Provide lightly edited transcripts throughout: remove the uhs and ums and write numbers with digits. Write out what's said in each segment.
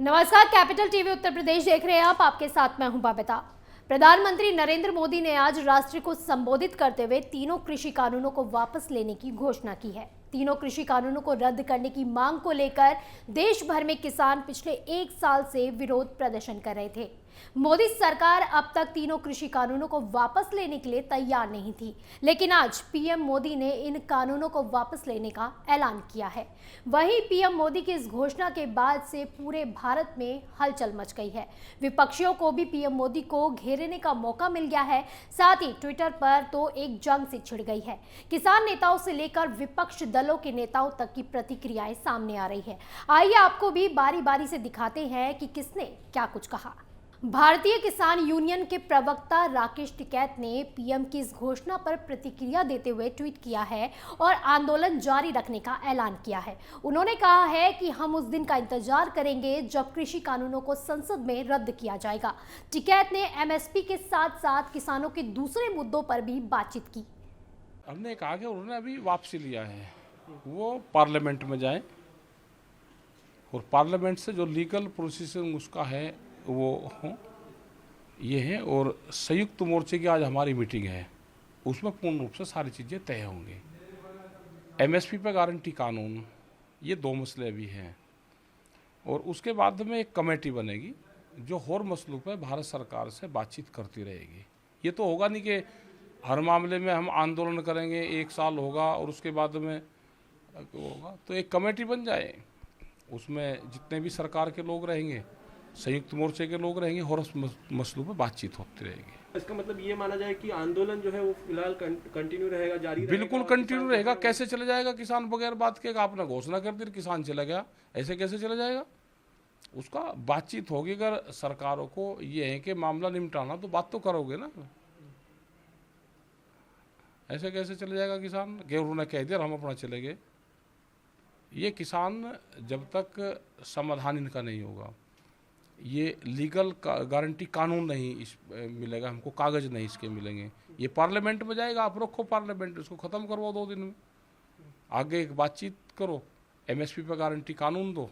नमस्कार, capital TV Uttar Pradesh देख रहे हैं आप। आपके साथ मैं हूं बबीता। प्रधानमंत्री नरेंद्र मोदी ने आज राष्ट्र को संबोधित करते हुए तीनों कृषि कानूनों को वापस लेने की घोषणा की है। तीनों कृषि कानूनों को रद्द करने की मांग को लेकर देश भर में किसान पिछले एक साल से विरोध प्रदर्शन कर रहे थे। मोदी सरकार अब तक तीनों कृषि कानूनों को वापस लेने के लिए तैयार नहीं थी, लेकिन आज पीएम मोदी ने इन कानूनों को वापस लेने का ऐलान किया है। वहीं पीएम मोदी की इस घोषणा के बाद से पूरे भारत में हलचल मच गई है। विपक्षियों को भी पीएम मोदी को घेरने का मौका मिल गया है। साथ ही ट्विटर पर तो एक जंग सी छिड़ गई है। किसान नेताओं से लेकर विपक्ष दलों के नेताओं तक की प्रतिक्रियाएं सामने आ रही है। आइए आपको भी बारी बारी से दिखाते हैं कि किसने क्या कुछ कहा। भारतीय किसान यूनियन के प्रवक्ता राकेश टिकैत ने पीएम की इस घोषणा पर प्रतिक्रिया देते हुए ट्वीट किया है और आंदोलन जारी रखने का ऐलान किया है। उन्होंने कहा है कि हम उस दिन का इंतजार करेंगे जब कृषि कानूनों को संसद में रद्द किया जाएगा। टिकैत ने एमएसपी के साथ साथ किसानों के दूसरे मुद्दों पर भी बातचीत की। हमने कहा कि उन्होंने अभी वापसी लिया है, वो पार्लियामेंट में जाए और पार्लियामेंट से जो लीगल प्रोसीजर उसका है वो ये है। और संयुक्त मोर्चे की आज हमारी मीटिंग है, उसमें पूर्ण रूप से सारी चीज़ें तय होंगी। एमएसपी पे गारंटी कानून, ये दो मसले भी हैं और उसके बाद में एक कमेटी बनेगी जो हर मसलों पे भारत सरकार से बातचीत करती रहेगी। ये तो होगा नहीं कि हर मामले में हम आंदोलन करेंगे, एक साल होगा और उसके बाद में होगा। तो एक कमेटी बन जाए, उसमें जितने भी सरकार के लोग रहेंगे, संयुक्त मोर्चे के लोग रहेंगे और मसलों पर बातचीत होती रहेगी। इसका मतलब ये माना जाए कि आंदोलन जो है वो फिलहाल कंटिन्यू रहेगा, जारी रहेगा? बिल्कुल कंटिन्यू रहेगा। कैसे चला जाएगा किसान बगैर बात के? आपने घोषणा कर दी, किसान चला गया, ऐसे कैसे चला जाएगा? उसका बातचीत होगी। अगर सरकारों को ये है कि मामला निपटाना, तो बात तो करोगे ना। ऐसे कैसे चले जाएगा किसान कि उन्होंने कह दिया हम अपना चले गए? ये किसान जब तक समाधान इनका नहीं होगा, ये लीगल गारंटी कानून नहीं इस मिलेगा, हमको कागज़ नहीं इसके मिलेंगे, ये पार्लियामेंट में जाएगा। आप रखो पार्लियामेंट, इसको ख़त्म करवाओ 2 दिन में, आगे एक बातचीत करो, एमएसपी पे गारंटी कानून दो।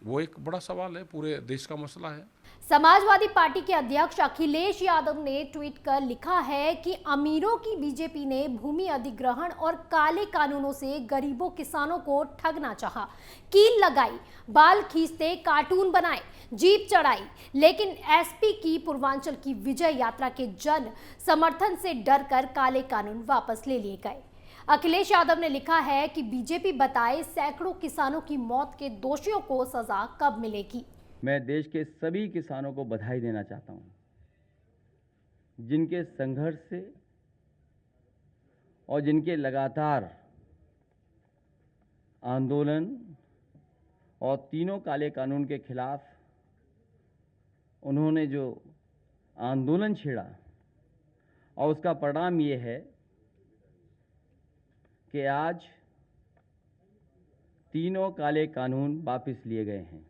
वो एक बड़ा सवाल है, पूरे देश का मसला है। समाजवादी पार्टी के अध्यक्ष अखिलेश यादव ने ट्वीट कर लिखा है कि अमीरों की बीजेपी ने भूमि अधिग्रहण और काले कानूनों से गरीबों किसानों को ठगना चाहा, कील लगाई, बाल खींचते कार्टून बनाए, जीप चढ़ाई, लेकिन एसपी की पूर्वांचल की विजय यात्रा के जन समर्थन से डरकर काले कानून वापस ले लिए गए। अखिलेश यादव ने लिखा है कि बीजेपी बताए सैकड़ों किसानों की मौत के दोषियों को सजा कब मिलेगी। मैं देश के सभी किसानों को बधाई देना चाहता हूं, जिनके संघर्ष से और जिनके लगातार आंदोलन और तीनों काले कानून के खिलाफ उन्होंने जो आंदोलन छेड़ा, और उसका परिणाम ये है कि आज तीनों काले कानून वापस लिए गए हैं।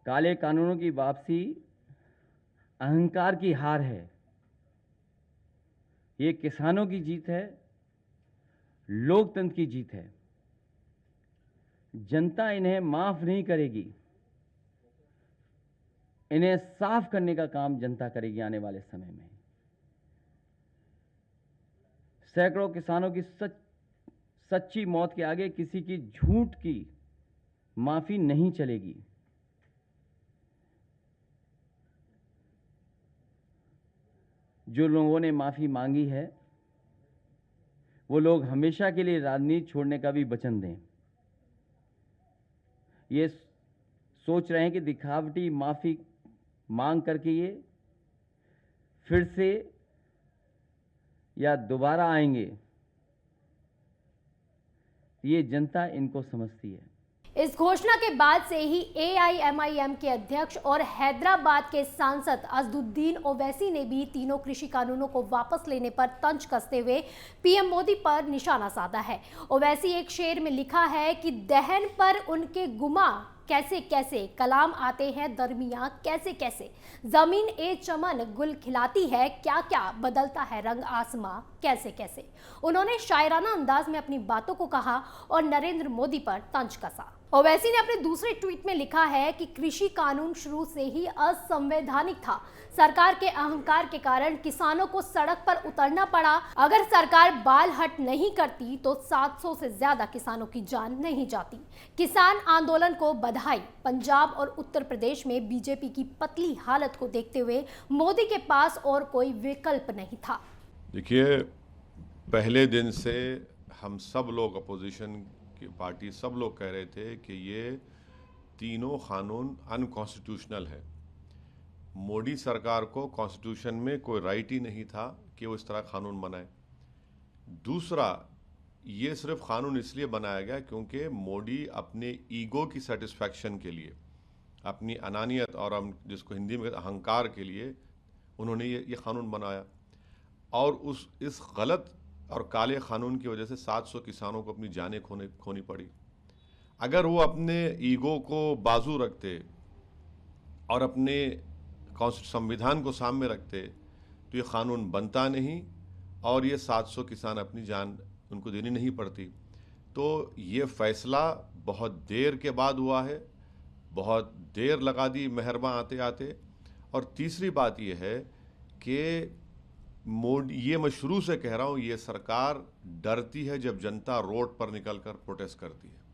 काले कानूनों की वापसी अहंकार की हार है। ये किसानों की जीत है, लोकतंत्र की जीत है। जनता इन्हें माफ नहीं करेगी, इन्हें साफ करने का काम जनता करेगी आने वाले समय में। सैकड़ों किसानों की सच्ची मौत के आगे किसी की झूठ की माफी नहीं चलेगी। जो लोगों ने माफी मांगी है, वो लोग हमेशा के लिए राजनीति छोड़ने का भी वचन दें। ये सोच रहे हैं कि दिखावटी माफी मांग करके ये फिर से या दोबारा आएंगे, ये जनता इनको समझती है। इस घोषणा के बाद से ही एआईएमआईएम के अध्यक्ष और हैदराबाद के सांसद असदुद्दीन ओवैसी ने भी तीनों कृषि कानूनों को वापस लेने पर तंज कसते हुए पीएम मोदी पर निशाना साधा है। ओवैसी एक शेर में लिखा है कि दहन पर उनके गुमा कैसे कैसे कलाम आते हैं दरमियां, कैसे कैसे जमीन ए चमन गुल खिलाती है, क्या क्या बदलता है रंग आसमां, कैसे कैसे। उन्होंने शायराना अंदाज में अपनी बातों को कहा और नरेंद्र मोदी पर तंज कसा। ओवैसी ने अपने दूसरे ट्वीट में लिखा है कि कृषि कानून शुरू से ही असंवैधानिक था। सरकार के अहंकार के कारण किसानों को सड़क पर उतरना पड़ा। अगर सरकार बाल हट नहीं करती तो 700 से ज्यादा किसानों की जान नहीं जाती। किसान आंदोलन को बधाई। पंजाब और उत्तर प्रदेश में बीजेपी की पतली हालत को देखते हुए मोदी के पास और कोई विकल्प नहीं था। देखिए, पहले दिन से हम सब लोग अपोजिशन की पार्टी सब लोग कह रहे थे कि ये तीनों कानून अनकॉन्स्टिट्यूशनल है। मोदी सरकार को कॉन्स्टिट्यूशन में कोई राइट ही नहीं था कि वो इस तरह कानून बनाए। दूसरा, ये सिर्फ कानून इसलिए बनाया गया क्योंकि मोदी अपने ईगो की सेटिस्फैक्शन के लिए, अपनी अनानियत और हम जिसको हिंदी में अहंकार के लिए उन्होंने ये कानून बनाया। और इस गलत और काले कानून की वजह से 700 किसानों को अपनी जानें खोनी पड़ी। अगर वो अपने ईगो को बाजू रखते और अपने संविधान को सामने रखते तो ये कानून बनता नहीं और ये 700 किसान अपनी जान उनको देनी नहीं पड़ती। तो ये फैसला बहुत देर के बाद हुआ है, बहुत देर लगा दी मेहरमा आते आते। और तीसरी बात ये है कि ये मैं शुरू से कह रहा हूँ, ये सरकार डरती है जब जनता रोड पर निकलकर प्रोटेस्ट करती है।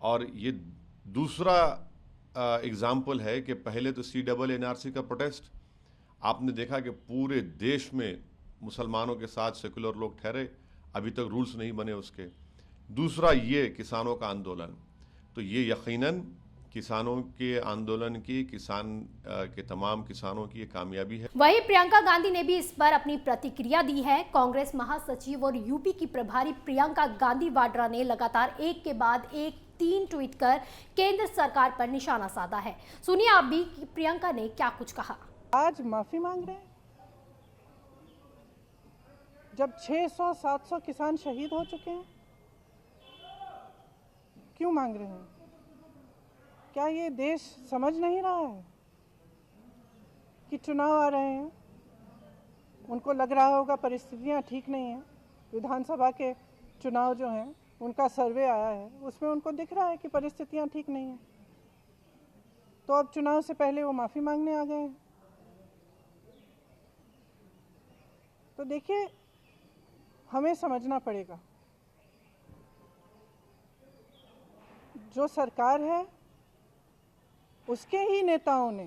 और ये दूसरा एग्जाम्पल है कि पहले तो CNRC का प्रोटेस्ट आपने देखा कि पूरे देश में मुसलमानों के साथ सेकुलर लोग ठहरे, अभी तक रूल्स नहीं बने उसके। दूसरा ये किसानों का आंदोलन, तो ये यकीनन किसानों के आंदोलन की, किसान के तमाम किसानों की ये कामयाबी है। वहीं प्रियंका गांधी ने भी इस पर अपनी प्रतिक्रिया दी है। कांग्रेस महासचिव और यूपी की प्रभारी प्रियंका गांधी वाड्रा ने लगातार एक के बाद एक 3 ट्वीट कर केंद्र सरकार पर निशाना साधा है। सुनिए आप भी कि प्रियंका ने क्या कुछ कहा। आज माफी मांग रहे हैं जब 600-700 किसान शहीद हो चुके हैं। क्यों मांग रहे हैं? क्या ये देश समझ नहीं रहा है कि चुनाव आ रहे हैं? उनको लग रहा होगा परिस्थितियां ठीक नहीं हैं। विधानसभा के चुनाव जो हैं उनका सर्वे आया है, उसमें उनको दिख रहा है कि परिस्थितियां ठीक नहीं हैं। तो अब चुनाव से पहले वो माफ़ी मांगने आ गए हैं। तो देखिए, हमें समझना पड़ेगा, जो सरकार है उसके ही नेताओं ने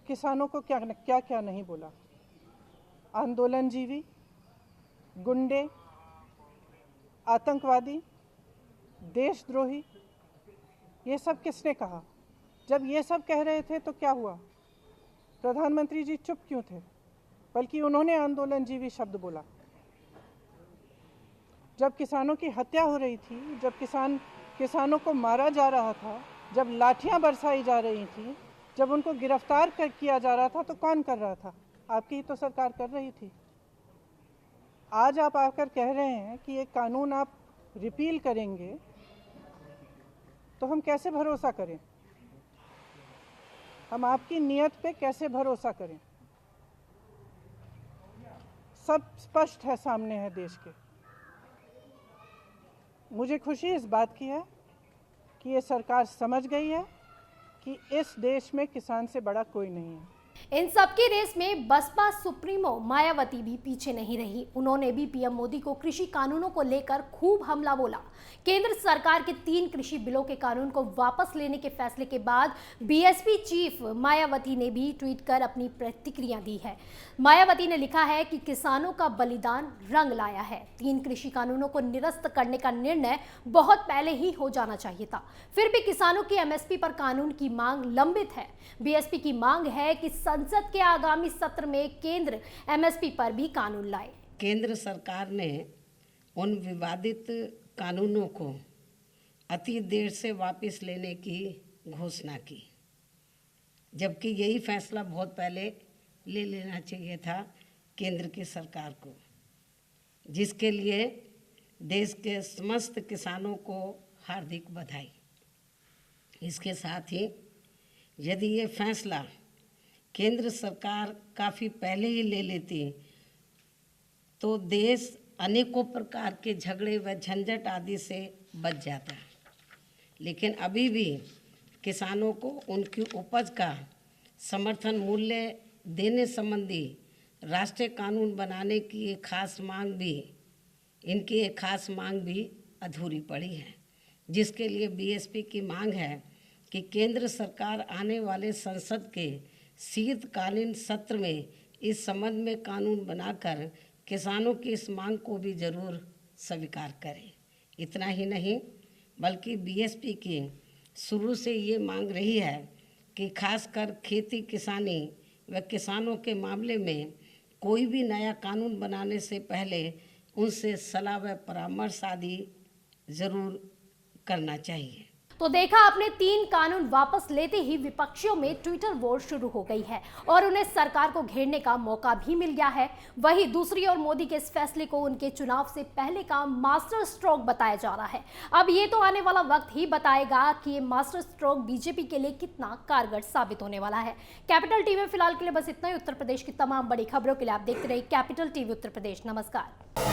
किसानों को क्या क्या नहीं बोला। आंदोलनजीवी, गुंडे, आतंकवादी, देशद्रोही, ये सब किसने कहा? जब ये सब कह रहे थे तो क्या हुआ? प्रधानमंत्री जी चुप क्यों थे? बल्कि उन्होंने आंदोलनजीवी शब्द बोला। जब किसानों की हत्या हो रही थी, जब किसानों को मारा जा रहा था, जब लाठियां बरसाई जा रही थी, जब उनको गिरफ्तार किया जा रहा था, तो कौन कर रहा था? आपकी ही तो सरकार कर रही थी। आज आप आकर कह रहे हैं कि ये कानून आप रिपील करेंगे, तो हम कैसे भरोसा करें? हम आपकी नियत पे कैसे भरोसा करें? सब स्पष्ट है, सामने है देश के। मुझे खुशी इस बात की है कि ये सरकार समझ गई है कि इस देश में किसान से बड़ा कोई नहीं है। इन सबकी रेस में बसपा सुप्रीमो मायावती भी पीछे नहीं रही। उन्होंने भी पीएम मोदी को कृषि कानूनों को लेकर खूब हमला बोला। केंद्र सरकार के 3 कृषि बिलों के कानून को वापस लेने के फैसले के बाद बीएसपी चीफ मायावती ने भी ट्वीट कर अपनी प्रतिक्रिया दी है। मायावती ने लिखा है कि किसानों का बलिदान रंग लाया है। 3 कृषि कानूनों को निरस्त करने का निर्णय बहुत पहले ही हो जाना चाहिए था। फिर भी किसानों की एमएसपी पर कानून की मांग लंबित है। बीएसपी की मांग है कि संसद के आगामी सत्र में केंद्र एमएसपी पर भी कानून लाए। केंद्र सरकार ने उन विवादित कानूनों को अति देर से वापस लेने की घोषणा की, जबकि यही फैसला बहुत पहले ले लेना चाहिए था केंद्र की सरकार को, जिसके लिए देश के समस्त किसानों को हार्दिक बधाई। इसके साथ ही यदि ये फैसला केंद्र सरकार काफ़ी पहले ही ले लेती तो देश अनेकों प्रकार के झगड़े व झंझट आदि से बच जाता। लेकिन अभी भी किसानों को उनकी उपज का समर्थन मूल्य देने संबंधी राष्ट्रीय कानून बनाने की एक खास मांग भी अधूरी पड़ी है, जिसके लिए बीएसपी की मांग है कि केंद्र सरकार आने वाले संसद के शीतकालीन सत्र में इस संबंध में कानून बनाकर किसानों की इस मांग को भी जरूर स्वीकार करे। इतना ही नहीं बल्कि बीएसपी की शुरू से ये मांग रही है कि खासकर खेती किसानी व किसानों के मामले में कोई भी नया कानून बनाने से पहले उनसे सलाह व परामर्श आदि जरूर करना चाहिए। तो देखा आपने, 3 कानून वापस लेते ही विपक्षियों में ट्विटर वॉर शुरू हो गई है और उन्हें सरकार को घेरने का मौका भी मिल गया है। वहीं दूसरी ओर मोदी के इस फैसले को उनके चुनाव से पहले का मास्टर स्ट्रोक बताया जा रहा है। अब ये तो आने वाला वक्त ही बताएगा कि ये मास्टर स्ट्रोक बीजेपी के लिए कितना कारगर साबित होने वाला है। कैपिटल टीवी में फिलहाल के लिए बस इतना ही। उत्तर प्रदेश की तमाम बड़ी खबरों के लिए आप देखते रहिए कैपिटल टीवी उत्तर प्रदेश। नमस्कार।